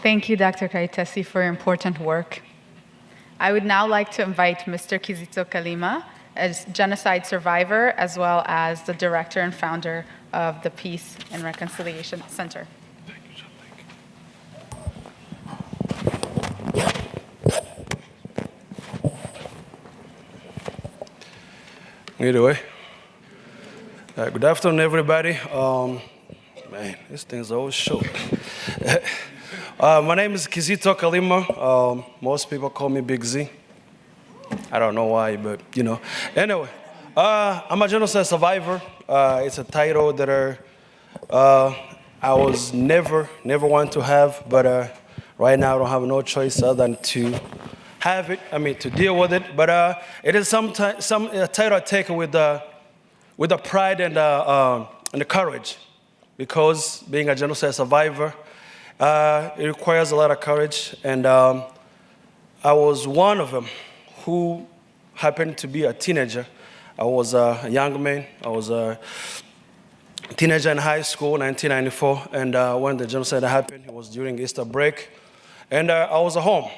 Thank you, Dr. Kaitesi, for your important work. I would now like to invite Mr. Kizito Kalima, a genocide survivor, as well as the director and founder of the Peace and Reconciliation Center. Anyway, good afternoon, everybody. Man, this thing's always short. My name is Kizito Kalimo. Most people call me Big Z. I don't know why, but you know. Anyway, I'm a genocide survivor. It's a title that I was never want to have, but right now I don't have no choice other than to have it. I mean, to deal with it. But it is some title I take with the pride and the courage, because being a genocide survivor, it requires a lot of courage, and I was one of them who happened to be a teenager. I was a young man. I was a teenager in high school, 1994, and when the genocide happened, it was during Easter break, and I was at home.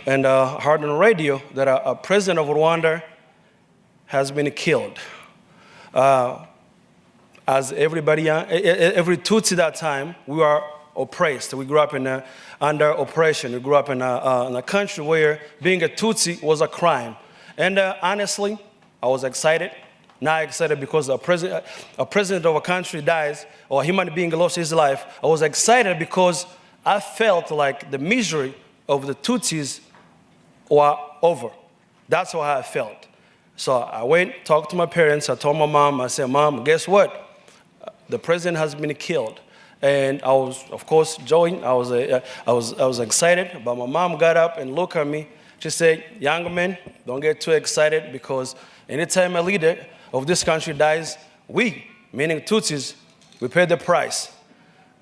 And heard on the radio that a president of Rwanda has been killed. As every Tutsi that time, we were oppressed. We grew up under oppression. We grew up in a country where being a Tutsi was a crime. And honestly, I was excited. Not excited because a president of a country dies or a human being lost his life. I was excited because I felt like the misery of the Tutsis were over. That's how I felt. So I went, talked to my parents. I told my mom, I said, Mom, guess what? The president has been killed. And I was, of course, joined. I was excited. But my mom got up and looked at me. She said, young man, don't get too excited, because anytime a leader of this country dies, we, meaning Tutsis, we pay the price.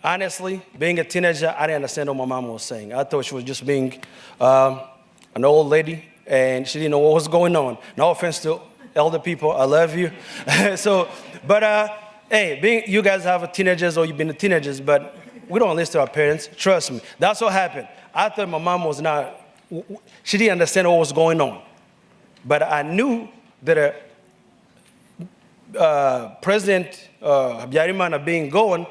Honestly, being a teenager, I didn't understand what my mom was saying. I thought she was just being an old lady, and she didn't know what was going on. No offense to elder people, I love you. Hey, you guys have teenagers, or you've been teenagers, but we don't listen to our parents. Trust me. That's what happened. I thought my mom was she didn't understand what was going on. But I knew that President Habyarimana being gone,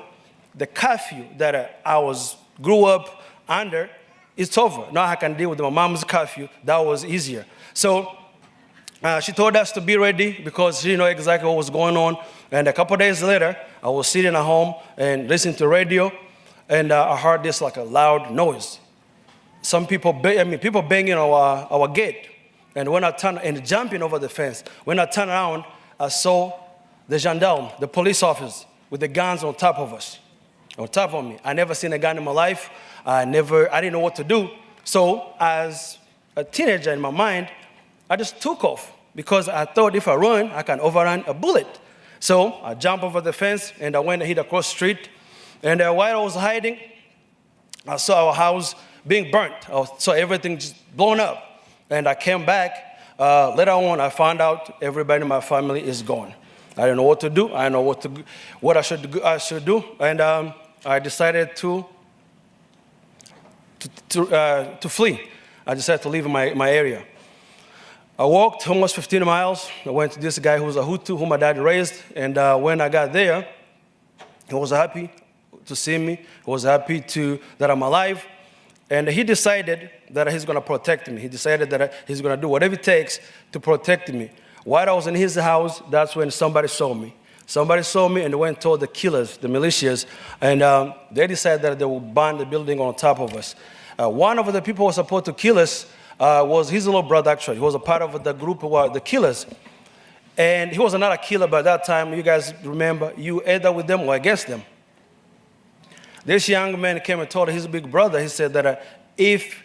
the curfew that I grew up under, it's over. Now I can deal with my mom's curfew. That was easier. So she told us to be ready because she didn't know exactly what was going on. And a couple days later, I was sitting at home and listening to radio, and I heard this like a loud noise. Some people, people banging our gate. And when I turned and jumping over the fence, when I turned around, I saw the gendarme, the police officers, with the guns on top of us, on top of me. I never seen a gun in my life. I didn't know what to do. So as a teenager in my mind, I just took off because I thought if I run, I can overrun a bullet. So I jumped over the fence and I went and hid across the street. And while I was hiding, I saw our house being burnt. I saw everything just blown up. And I came back. Later on, I found out everybody in my family is gone. I didn't know what to do. I didn't know what I should do. And I decided to flee. I decided to leave my area. I walked almost 15 miles. I went to this guy who was a Hutu, whom my dad raised. And when I got there, he was happy to see me. He was happy that I'm alive. And he decided that he's going to protect me. He decided that he's going to do whatever it takes to protect me. While I was in his house, that's when somebody saw me. Somebody saw me and went and told the killers, the militias, and they decided that they would burn the building on top of us. One of the people who was supposed to kill us was his little brother, actually. He was a part of the group who were the killers. And he was not a killer by that time. You guys remember, you either with them or against them. This young man came and told his big brother, he said that if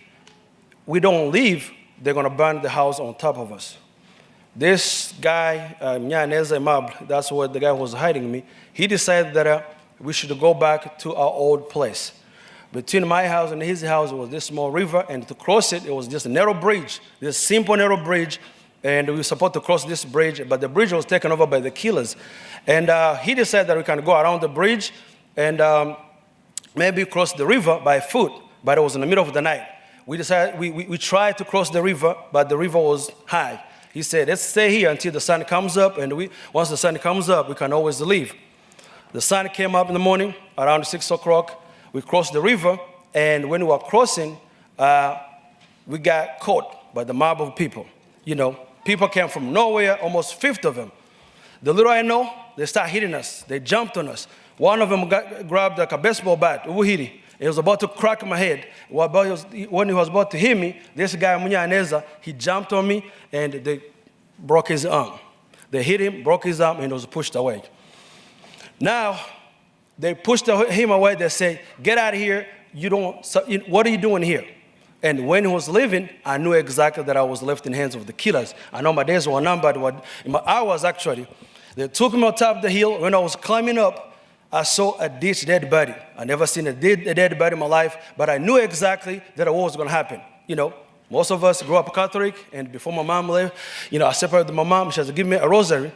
we don't leave, they're going to burn the house on top of us. This guy, Nyaneza Mab, that's where the guy was hiding me, he decided that we should go back to our old place. Between my house and his house was this small river, and to cross it, it was just a narrow bridge, this simple narrow bridge, and we were supposed to cross this bridge, but the bridge was taken over by the killers. And he decided that we can go around the bridge, and maybe cross the river by foot, but it was in the middle of the night. We decided, we tried to cross the river, but the river was high. He said, let's stay here until the sun comes up, and once the sun comes up, we can always leave. The sun came up in the morning, around 6 o'clock. We crossed the river, and when we were crossing, we got caught by the mob of people. You know, people came from nowhere, almost 50 of them. The little I know, they started hitting us. They jumped on us. One of them grabbed like a baseball bat. He was about to crack my head. When he was about to hit me, this guy, Munyaneza, he jumped on me, and they broke his arm. They hit him, broke his arm, and he was pushed away. Now, they pushed him away. They said, get out of here. What are you doing here? And when he was leaving, I knew exactly that I was left in the hands of the killers. I know my days were numbered, my hours actually. They took me on top of the hill. When I was climbing up, I saw a ditch dead body. I never seen a dead body in my life, but I knew exactly that what was going to happen. You know, most of us grew up Catholic, and before my mom left, I separated my mom. She had to give me a rosary.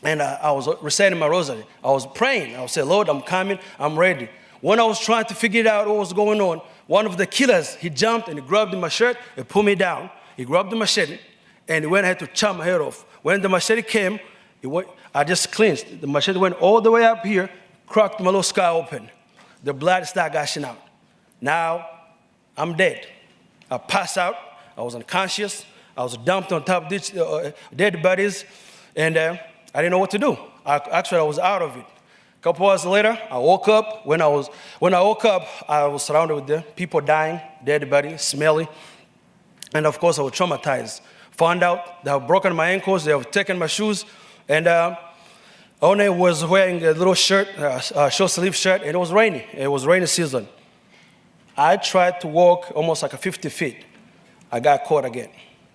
And I was reciting my rosary. I was praying. I would say, Lord, I'm coming. I'm ready. When I was trying to figure out what was going on, one of the killers, he jumped and he grabbed my shirt and pulled me down. He grabbed the machete, and he went ahead to chop my head off. When the machete came, I just clinched. The machete went all the way up here, cracked my little sky open. The blood started gushing out. Now, I'm dead. I passed out. I was unconscious. I was dumped on top of dead bodies, and I didn't know what to do. Actually, I was out of it. A couple hours later, I woke up. When I woke up, I was surrounded with the people dying, dead bodies, smelly. And of course, I was traumatized. Found out they have broken my ankles, they have taken my shoes. And One was wearing a little shirt, a short sleeve shirt, and it was raining. It was rainy season. I tried to walk almost like 50 feet. I got caught again.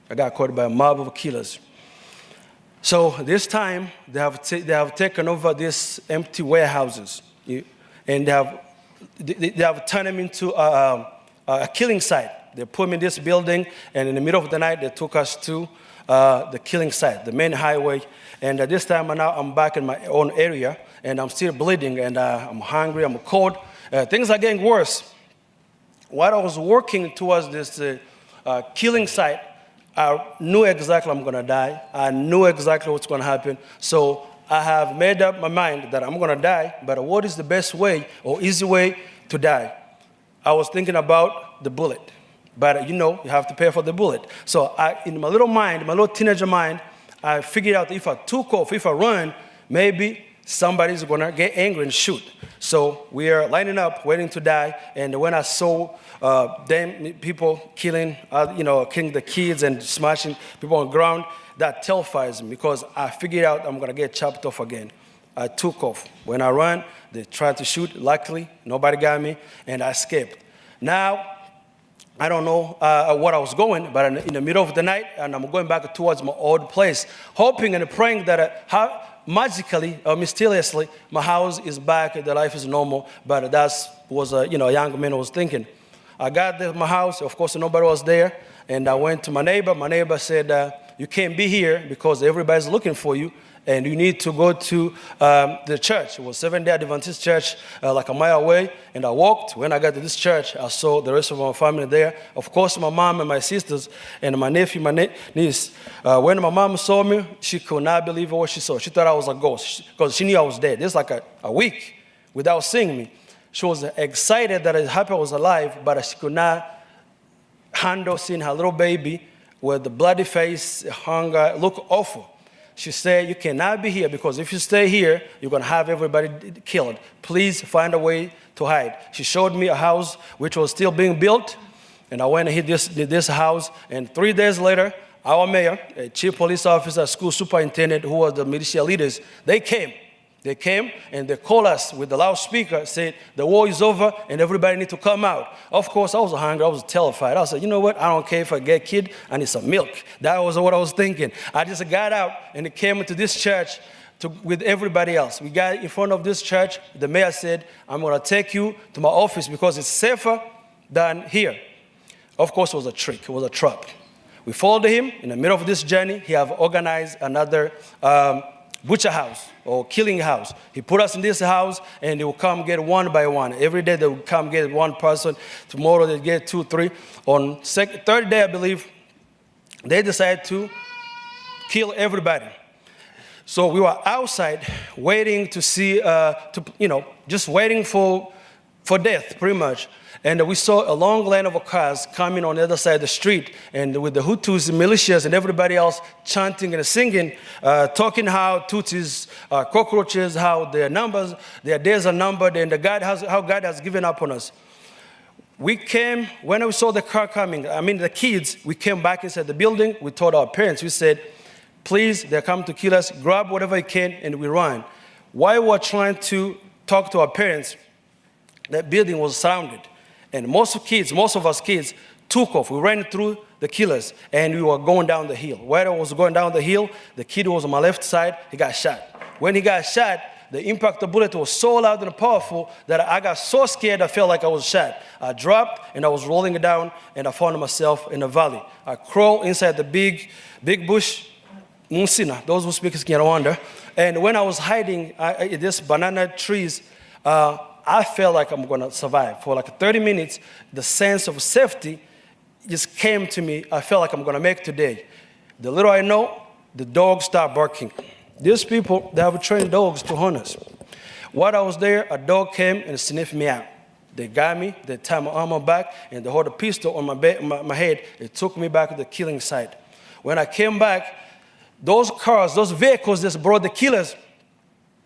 I got caught by a mob of killers. So this time, they have taken over these empty warehouses, and they have turned them into a killing site. They put me in this building, and in the middle of the night, they took us to the killing site, the main highway. And this time now, I'm back in my own area, and I'm still bleeding, and I'm hungry, I'm cold. Things are getting worse. While I was working towards this killing site, I knew exactly I'm going to die. I knew exactly what's going to happen. So I have made up my mind that I'm going to die, but what is the best way or easy way to die? I was thinking about the bullet, but you have to pay for the bullet. So in my little mind, my little teenager mind, I figured out if I took off, if I run, maybe somebody's going to get angry and shoot. So we are lining up, waiting to die. And when I saw people killing the kids and smashing people on the ground, that terrifies me because I figured out I'm going to get chopped off again. I took off. When I ran, they tried to shoot. Luckily, nobody got me, and I escaped. Now, I don't know what I was going, but in the middle of the night, and I'm going back towards my old place, hoping and praying that magically or mysteriously, my house is back, the life is normal. But that was a young man was thinking. I got to my house. Of course, nobody was there, and I went to my neighbor. My neighbor said, "You can't be here because everybody's looking for you, and you need to go to the church." It was Seventh-day Adventist church, like a mile away. And I walked. When I got to this church, I saw the rest of my family there. Of course, my mom and my sisters and my nephew, my niece. When my mom saw me, she could not believe what she saw. She thought I was a ghost because she knew I was dead. This like a week without seeing me. She was excited that I was alive, but she could not handle seeing her little baby with the bloody face, hunger, look awful. She said, "You cannot be here because if you stay here, you're going to have everybody killed. Please find a way to hide." She showed me a house which was still being built, and I went and hid this house. And 3 days later, our mayor, a chief police officer, school superintendent, who was the militia leaders, they came. They came and they called us with the loudspeaker, said, "The war is over and everybody need to come out." Of course, I was hungry. I was terrified. I said, "You know what? I don't care if I get killed. I need some milk." That was what I was thinking. I just got out and came into this church with everybody else. We got in front of this church. The mayor said, "I'm going to take you to my office because it's safer than here." Of course, it was a trick. It was a trap. We followed him. In the middle of this journey, he have organized another butcher house. or killing house. He put us in this house, and they will come get one by one. Every day they will come get one person. Tomorrow they get 2, 3. On third day, I believe, they decided to kill everybody. So we were outside waiting to see, just waiting for death, pretty much. And we saw a long line of cars coming on the other side of the street, and with the Hutus, the militias, and everybody else chanting and singing, talking how Tutsis are cockroaches, how their days are numbered, and how God has given up on us. We came, when we saw the car coming, the kids, we came back inside the building. We told our parents, we said, please, they're coming to kill us. Grab whatever you can, and we ran. While we were trying to talk to our parents, that building was surrounded. And most of us kids took off. We ran through the killers, and we were going down the hill. While I was going down the hill, the kid was on my left side. He got shot. When he got shot, the impact of the bullet was so loud and powerful that I got so scared I felt like I was shot. I dropped, and I was rolling down, and I found myself in a valley. I crawled inside the big bush, Munsina, those who speak Kinyarwanda. And when I was hiding in these banana trees, I felt like I'm going to survive. For like 30 minutes, the sense of safety just came to me. I felt like I'm going to make today. The little I know, the dogs start barking. These people, they have trained dogs to hunt us. While I was there, a dog came and sniffed me out. They got me, they tied my arm back, and they held a pistol on my head. It took me back to the killing site. When I came back, those vehicles that brought the killers,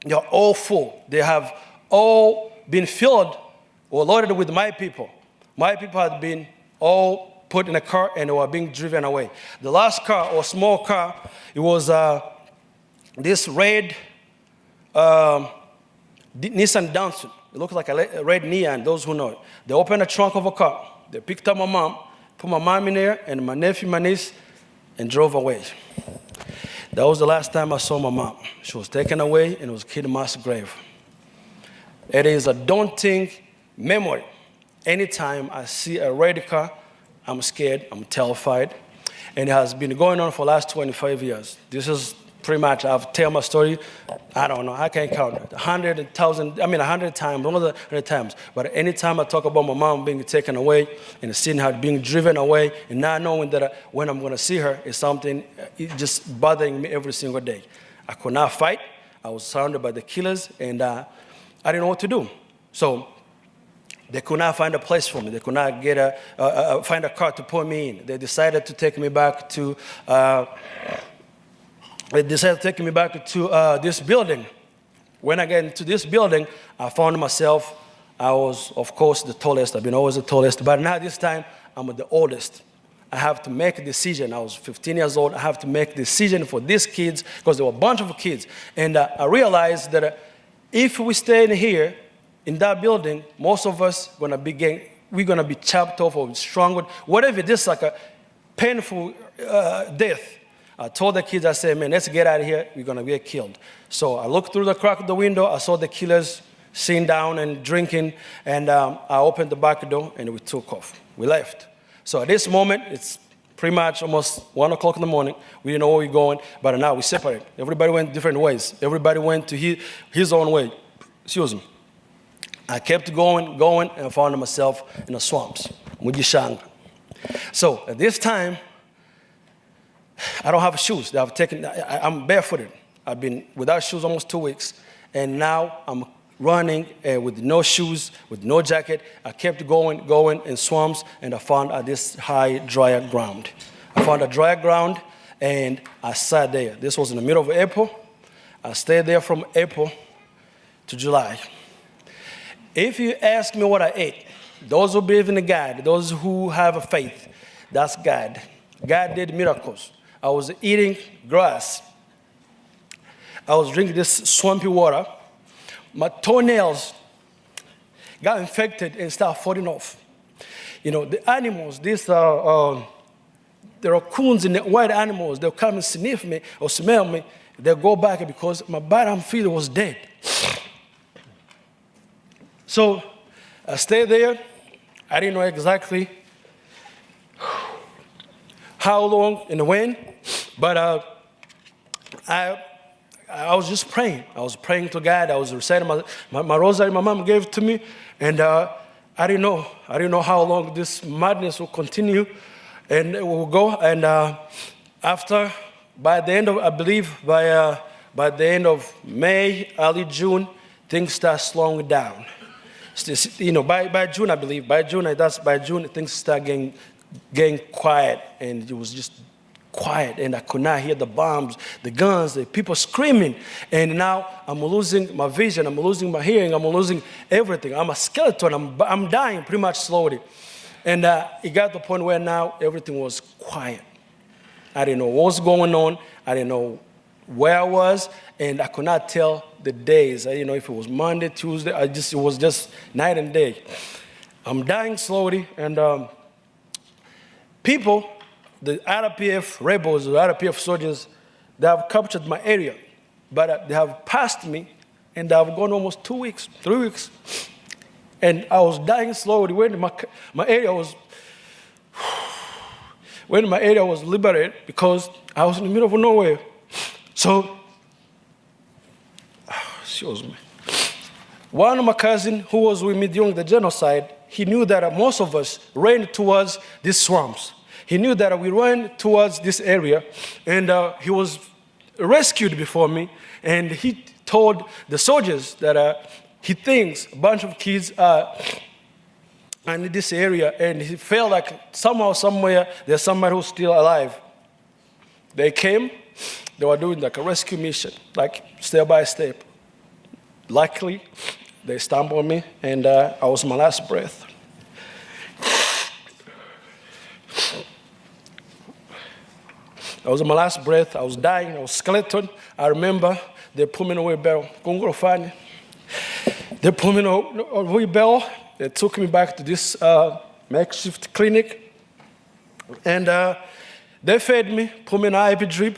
they're all full. They have all been filled or loaded with my people. My people had been all put in a car, and they were being driven away. The last car, or small car, it was this red Nissan Datsun. It looked like a red neon, those who know it. They opened the trunk of a car. They picked up my mom, put my mom in there, and my nephew, my niece, and drove away. That was the last time I saw my mom. She was taken away and was killed in mass grave. It is a daunting memory. Anytime I see a red car, I'm scared, I'm terrified. And it has been going on for the last 25 years. This is pretty much, I've told my story, I don't know, I can't count it. 100 times, more than 100 times. But anytime I talk about my mom being taken away and seeing her being driven away and not knowing that when I'm going to see her is something just bothering me every single day. I could not fight. I was surrounded by the killers, and I didn't know what to do. So they could not find a place for me. They could not find a car to put me in. They decided to take me back to this building. When I got into this building, I found myself, I was, of course, the tallest. I've been always the tallest. But now this time, I'm the oldest. I have to make a decision. I was 15 years old. I have to make a decision for these kids, because there were a bunch of kids. And I realized that if we stay in here, in that building, most of us we're going to be chopped off or strangled, whatever. This is like a painful death. I told the kids, I said, man, let's get out of here. We're going to get killed. So I looked through the crack of the window. I saw the killers sitting down and drinking. And I opened the back door, and we took off. We left. So at this moment, it's pretty much almost 1 o'clock in the morning. We didn't know where we were going, but now we separate. Everybody went different ways. Everybody went to his own way. Excuse me. I kept going, and I found myself in the swamps, Mujishanga. So at this time, I don't have shoes. I'm barefooted. I've been without shoes almost 2 weeks, and now I'm running with no shoes, with no jacket. I kept going in swamps, and I found this high, drier ground. I found a dry ground, and I sat there. This was in the middle of April. I stayed there from April to July. If you ask me what I ate, those who believe in the God, those who have a faith, that's God. God did miracles. I was eating grass. I was drinking this swampy water. My toenails got infected and started falling off. You know, the animals, these are the raccoons and the wild animals, they'll come and sniff me or smell me. They'll go back because my bottom feet was dead. So I stayed there. I didn't know exactly how long and when, but I I was just praying. I was praying to God. I was reciting my rosary my mom gave to me. And I didn't know how long this madness will continue and it will go. And by the end of, I believe, by the end of May, early June, things start slowing down. By June, I believe, by June, things start getting quiet, and it was just quiet, and I could not hear the bombs, the guns, the people screaming. And now I'm losing my vision, I'm losing my hearing, I'm losing everything. I'm a skeleton, I'm dying pretty much slowly. And it got to the point where now everything was quiet. I didn't know what was going on, I didn't know where I was, and I could not tell the days. I didn't know if it was Monday, Tuesday, it was just night and day. I'm dying slowly, and people, the RPF rebels, the RPF soldiers, they have captured my area, but they have passed me, and they have gone almost 2 weeks, 3 weeks. And I was dying slowly when my area was liberated, because I was in the middle of nowhere. So, excuse me. One of my cousins who was with me during the genocide, he knew that most of us ran towards these swamps. He knew that we ran towards this area, and he was rescued before me, and he told the soldiers that he thinks a bunch of kids are in this area, and he felt like somehow, somewhere, there's somebody who's still alive. They came, they were doing like a rescue mission, like step by step. Luckily, they stumbled on me, and I was my last breath. I was my last breath, I was dying, I was skeleton. I remember they put me in a wheelbarrow. They put me in a wheelbarrow. They took me back to this makeshift clinic, and they fed me, put me in an IV drip,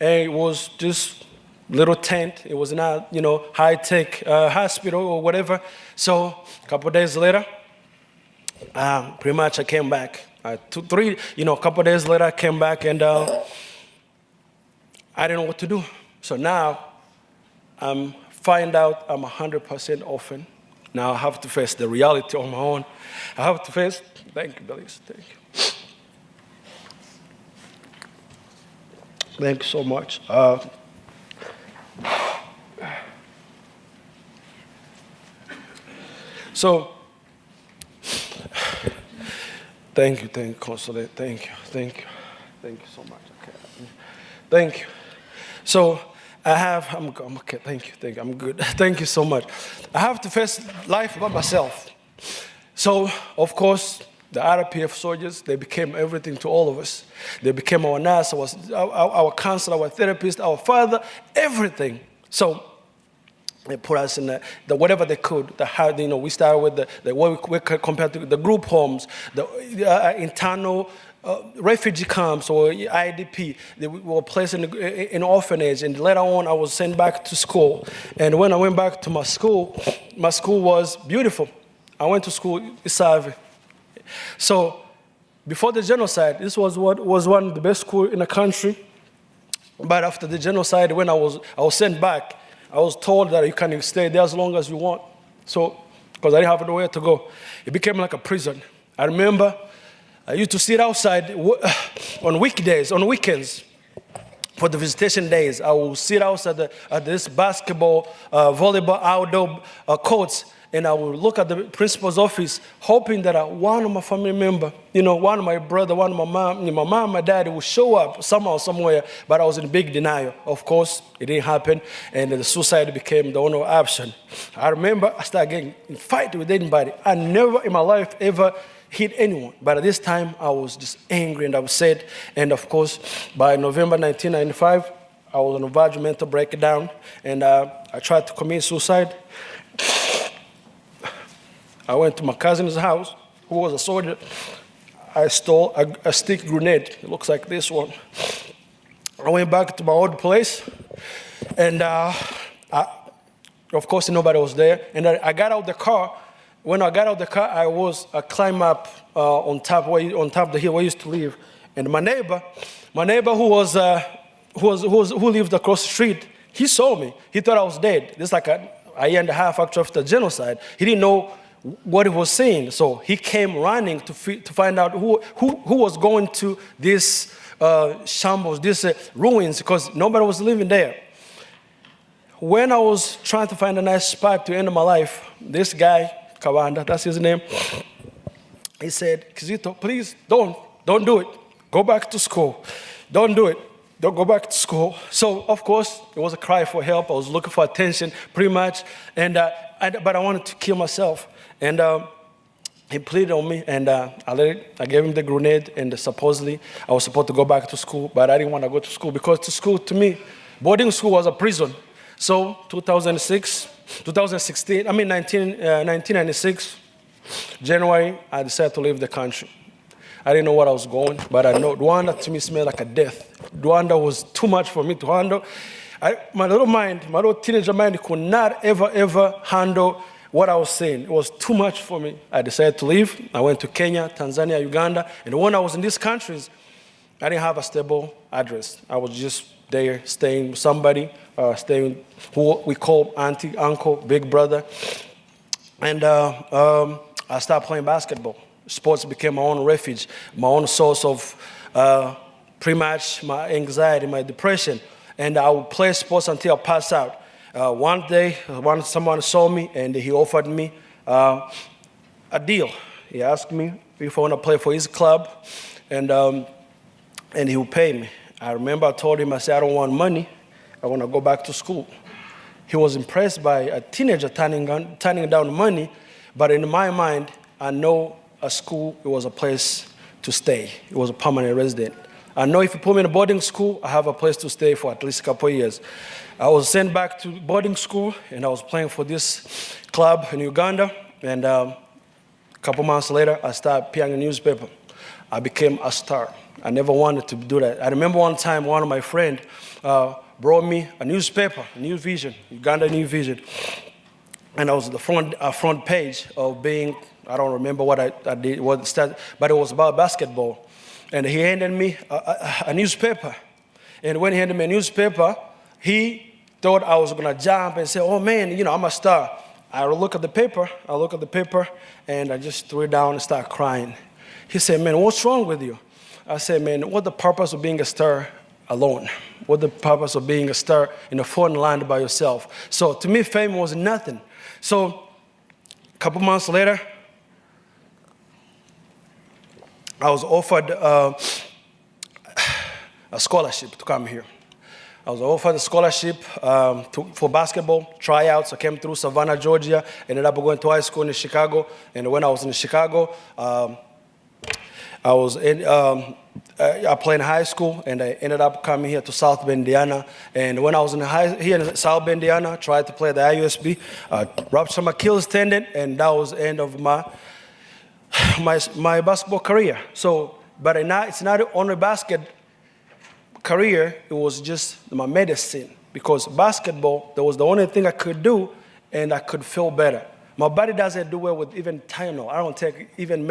and it was just little tent. It was not, high-tech hospital or whatever. So a couple of days later, pretty much I came back. A couple of days later, I came back, and I didn't know what to do. So now I'm find out I'm 100% orphan. Now I have to face the reality on my own. I have to face, thank you, Belize, thank you. Thank you so much. So, thank you, Consulate, thank you so much. Okay. Thank you. So, I'm okay, thank you, I'm good. Thank you so much. I have to face life by myself. So, of course, the RPF soldiers, they became everything to all of us. They became our nurse, our counselor, our therapist, our father, everything. So, they put us in the whatever they could. We started with the what we compared to the group homes, the internal refugee camps or IDP. They were placed in orphanage, and later on I was sent back to school. And when I went back to my school was beautiful. I went to school in Save. So before the genocide, this was one of the best schools in the country. But after the genocide, when I was sent back, I was told that you can stay there as long as you want. So, because I didn't have nowhere to go. It became like a prison. I remember I used to sit outside on weekends, for the visitation days. I would sit outside at this basketball, volleyball, outdoor courts, and I would look at the principal's office, hoping that one of my family member, one of my brother, one of my mom, my dad would show up somehow, somewhere, but I was in big denial. Of course, it didn't happen, and the suicide became the only option. I remember I started getting in fight with anybody. I never in my life ever hit anyone, but at this time, I was just angry and upset, and of course, by November 1995, I was on a verge of mental breakdown, and I tried to commit suicide. I went to my cousin's house, who was a soldier. I stole a stick grenade. It looks like this one. I went back to my old place, and of course, nobody was there. And I got out of the car. When I got out of the car, I climbed up on top of the hill where I used to live. And my neighbor who lived across the street, He saw me. He thought I was dead. This is like a year and a half after genocide. He didn't know what he was saying. So he came running to find out who was going to this shambles, these ruins, because nobody was living there. When I was trying to find a nice spot to end my life, this guy, Kawanda, that's his name, he said, Kizito, please don't do it. Go back to school. Don't do it. Don't go back to school. So, of course, it was a cry for help. I was looking for attention, pretty much. But I wanted to kill myself. And he pleaded on me, and I gave him the grenade, and supposedly I was supposed to go back to school, but I didn't want to go to school because to me, boarding school was a prison. So 1996, January, I decided to leave the country. I didn't know where I was going, but I know Rwanda to me smelled like a death. Rwanda was too much for me to handle. My little teenager mind could not ever handle what I was saying. It was too much for me. I decided to leave. I went to Kenya, Tanzania, Uganda, and when I was in these countries, I didn't have a stable address. I was just there staying with somebody, staying who we call auntie, uncle, big brother. And I started playing basketball. Sports became my own refuge, my own source of pretty much my anxiety, my depression. And I would play sports until I passed out. One day, someone saw me and he offered me a deal. He asked me if I want to play for his club, and he would pay me. I remember I told him, I said, I don't want money. I want to go back to school. He was impressed by a teenager turning down money, but in my mind, I know a school, it was a place to stay. It was a permanent resident. I know if you put me in a boarding school, I have a place to stay for at least a couple of years. I was sent back to boarding school, and I was playing for this club in Uganda, and a couple months later, I started appearing in a newspaper. I became a star. I never wanted to do that. I remember one time, one of my friends brought me a newspaper, New Vision, Uganda New Vision, and I was at the front page of being, I don't remember what I did, but it was about basketball. And he handed me a newspaper. And when he handed me a newspaper, he thought I was gonna jump and say, oh man, I'm a star. I look at the paper, and I just threw it down and started crying. He said, man, what's wrong with you? I said, man, what's the purpose of being a star alone? What's the purpose of being a star in a foreign land by yourself? So to me, fame was nothing. So a couple months later, I was offered a scholarship to come here. I was offered a scholarship for basketball tryouts. I came through Savannah, Georgia, ended up going to high school in Chicago. And when I was in Chicago, I played in high school, and I ended up coming here to South Bend, Indiana. And when I was here in South Bend, Indiana, I tried to play the IUSB, ruptured my Achilles tendon, and that was the end of my basketball career. So, but it's not only basket career, it was just my medicine, because basketball, that was the only thing I could do, and I could feel better. My body doesn't do well with even Tylenol. I don't take even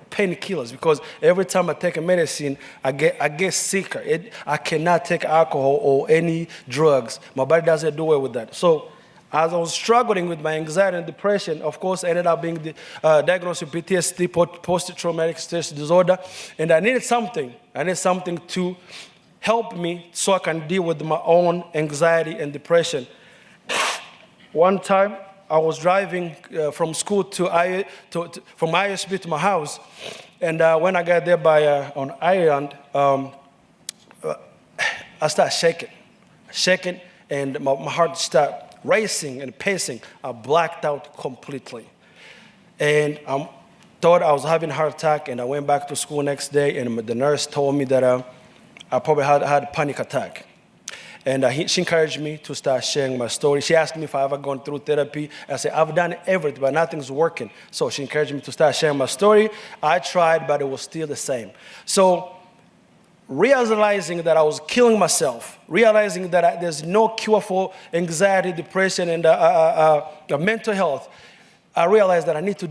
painkillers, because every time I take a medicine, I get sicker. I cannot take alcohol or any drugs. My body doesn't do well with that. So as I was struggling with my anxiety and depression, of course, I ended up being diagnosed with PTSD, post-traumatic stress disorder, and I needed something. I needed something to help me so I can deal with my own anxiety and depression. One time, I was driving from school from ISB to my house, and when I got there on Ireland, I started shaking, and my heart started racing and pacing. I blacked out completely, and I thought I was having a heart attack. And I went back to school next day, and the nurse told me that I probably had a panic attack. And she encouraged me to start sharing my story. She asked me if I ever gone through therapy. I said, I've done everything, but nothing's working. So she encouraged me to start sharing my story. I tried, but it was still the same. So realizing that I was killing myself, realizing that there's no cure for anxiety, depression, and mental health, I realized that I need to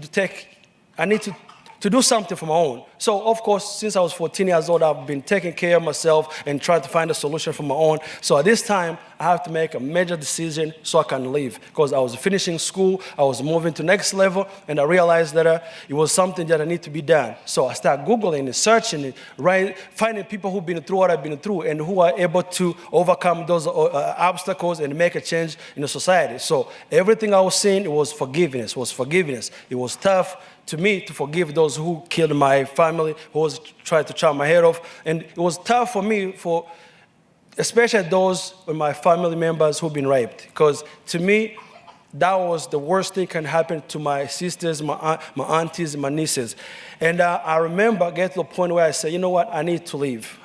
do something for my own. So, of course, since I was 14 years old, I've been taking care of myself and trying to find a solution for my own. So at this time, I have to make a major decision so I can leave, because I was finishing school, I was moving to next level, and I realized that it was something that I need to be done. So I started Googling and searching it, right, finding people who've been through what I've been through and who are able to overcome those obstacles and make a change in the society. So everything I was seeing, it was forgiveness, It was tough to me to forgive those who killed my family, who was trying to chop my head off. And it was tough for me, especially those of my family members who've been raped. Because to me, that was the worst thing can happen to my sisters, my aunties, my nieces. And I remember getting to the point where I said, you know what, I need to leave.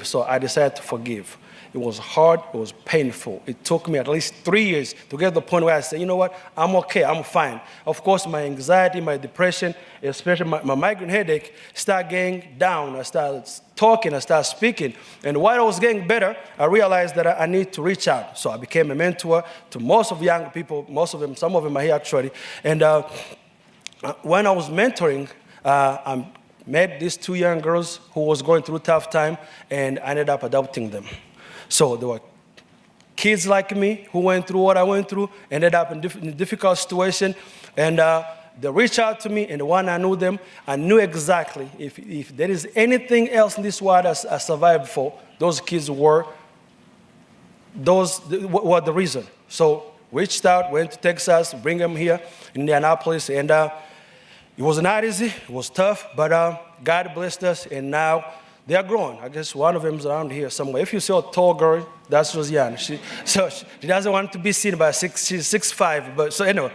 So I decided to forgive. It was hard, it was painful. It took me at least 3 years to get to the point where I said, you know what, I'm okay, I'm fine. Of course, my anxiety, my depression, especially my migraine headache, started getting down. I started talking, I started speaking. And while I was getting better, I realized that I need to reach out. So I became a mentor to most of young people, some of them are here actually. And when I was mentoring, I met these 2 young girls who was going through a tough time, and I ended up adopting them. So there were kids like me who went through what I went through, ended up in a difficult situation, and they reached out to me, and when I knew them, I knew exactly if there is anything else in this world I survived for, those kids were the reason. So reached out, went to Texas, bring them here in Indianapolis, and it was not easy, it was tough, but God blessed us, and now they are grown. I guess one of them is around here somewhere. If you see a tall girl, that's Rosiane. She doesn't want to be seen by she's 6'5", but so anyway.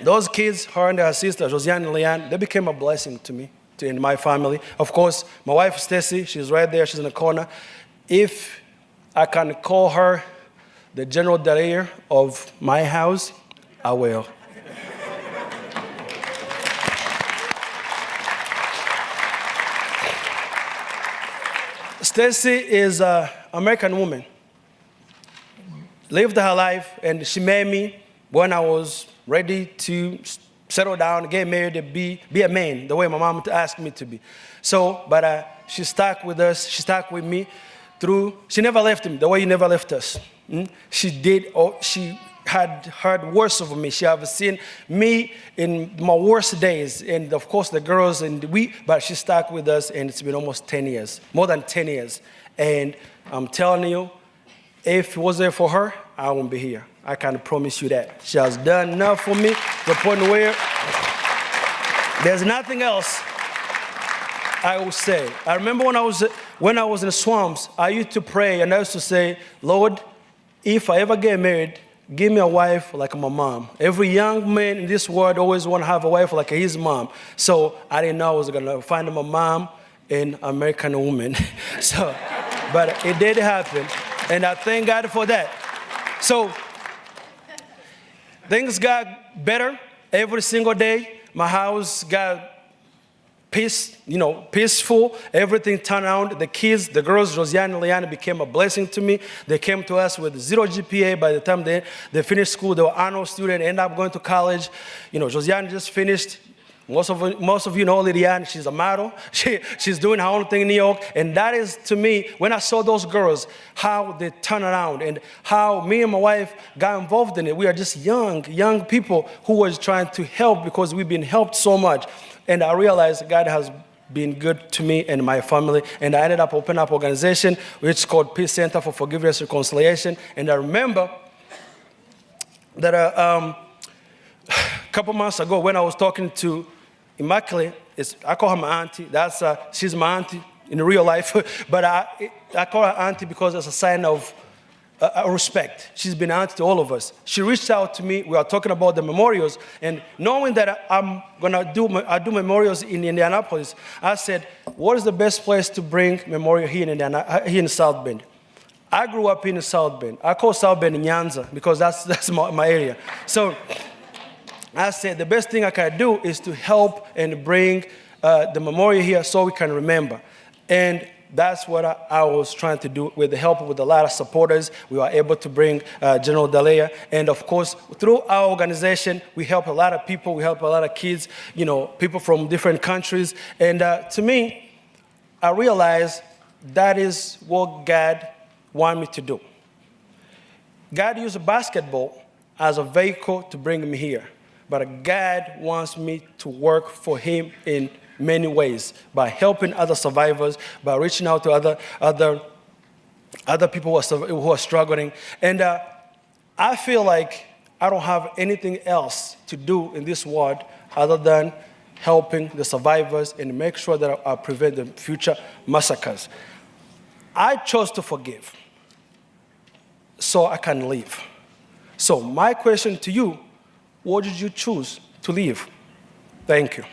Those kids, her and her sister, Josiane and Leanne, they became a blessing to me, in my family. Of course, my wife, Stacy, she's right there. She's in the corner. If I can call her the general director of my house, I will. Stacy is an American woman. Lived her life, and she met me when I was ready to settle down, get married, and be a man, the way my mom asked me to be. But she stuck with us. She stuck with me through. She never left me the way you never left us. She had heard words of me. She had seen me in my worst days, and of course the girls but she stuck with us, and it's been almost 10 years, more than 10 years. And I'm telling you, if it wasn't for her, I wouldn't be here. I can promise you that. She has done enough for me to the point where there's nothing else I will say. I remember when I was in the swamps, I used to pray, and I used to say, Lord, if I ever get married, give me a wife like my mom. Every young man in this world always want to have a wife like his mom. So I didn't know I was going to find my mom an American woman. But it did happen, and I thank God for that. So things got better every single day. My house got peaceful. Everything turned around. The kids, the girls, Josiane and Leanne, became a blessing to me. They came to us with 0 GPA. By the time they finished school, they were honor student, ended up going to college. Josiane just finished. Most of you know Leanne. She's a model. She's doing her own thing in New York. And that is, to me, when I saw those girls, how they turn around and how me and my wife got involved in it. We are just young people who was trying to help because we've been helped so much. And I realized God has been good to me and my family. And I ended up opening up an organization which is called Peace Center for Forgiveness and Reconciliation. And I remember that a couple months ago when I was talking to Immaculate, I call her my auntie. She's my auntie in real life. But I call her auntie because it's a sign of respect. She's been auntie to all of us. She reached out to me. We are talking about the memorials, and knowing that I do memorials in Indianapolis, I said, what is the best place to bring memorial here in South Bend? I grew up in South Bend. I call South Bend Nyanza because that's my area. So I said the best thing I can do is to help and bring the memorial here so we can remember. And That's what I was trying to do. With the help with a lot of supporters, we were able to bring General Dalea. And of course, through our organization, we help a lot of people. We help a lot of kids, people from different countries. And to me, I realized that is what God wanted me to do. God used basketball as a vehicle to bring me here. But God wants me to work for him in many ways, by helping other survivors, by reaching out to other people who are struggling. And I feel like I don't have anything else to do in this world other than helping the survivors and make sure that I prevent the future massacres. I chose to forgive so I can live. So my question to you, what did you choose to live? Thank you.